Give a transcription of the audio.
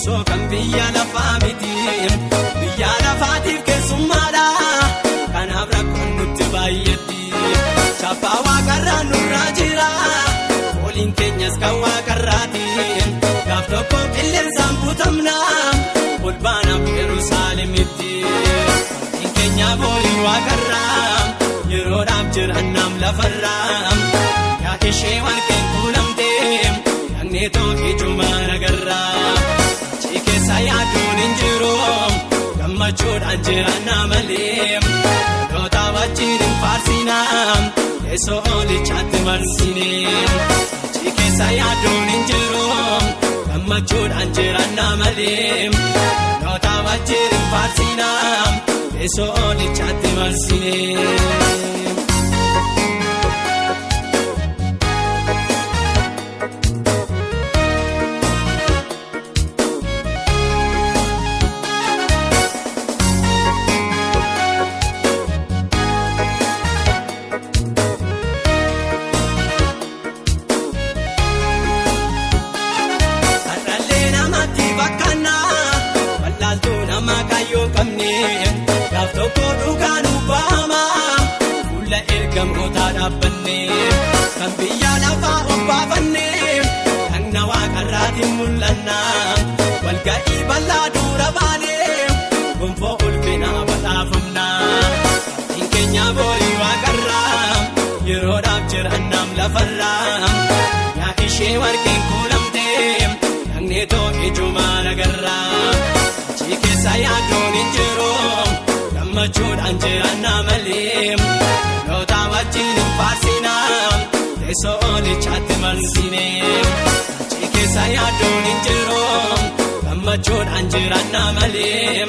osoo kan biyya lafaa miti biyya lafaatiif keessummaadha kanaaf rakkoon nutti baay'etti chaappaa waaqarraa nurraa jira waliin keenyas kan waaqarraati gaaf tokko qilleensaan butamna ol baana Yerusaalemitti waliin keenya boolii waaqarraa yeroodhaaf jiraannaam lafarraa yaa ishee warqeen kuulamtee dhaqneetoo ijuma nagarraa keessa yaaduun hin jiru gammachuudhaan jiraannaa malee dhaloota wajjin hin faarsinaa teessoo olichaatti marsinee keessa yaaduun hin jiru gammachuudhaan jiraannaa malee dhaloota wajjin hin faarsinaa teessoo olichaatti marsinee. Gaaf tokko dhugaan uffama fuula ergamoota dhaabbanne kan biyya lafaa obbaafanne dhagna waaqarraatiin mul'anna walga'ii bal'aa dura baane gonfoo ulfinaa badhaafamna hin keenya boolii waaqarraa yeroodhaaf jiraannaam lafarraa yaa ishee warqeen kuulamtee dhagneetoo ijuma nagarraa keessa yaaduun hin jiru gammachuudhaan jiraannaa malee dhaloota wajjin hin faarsinaa teessoo olichaatti marsinee keessa yaaduun hin jiru gammachuudhaan jiraannaa malee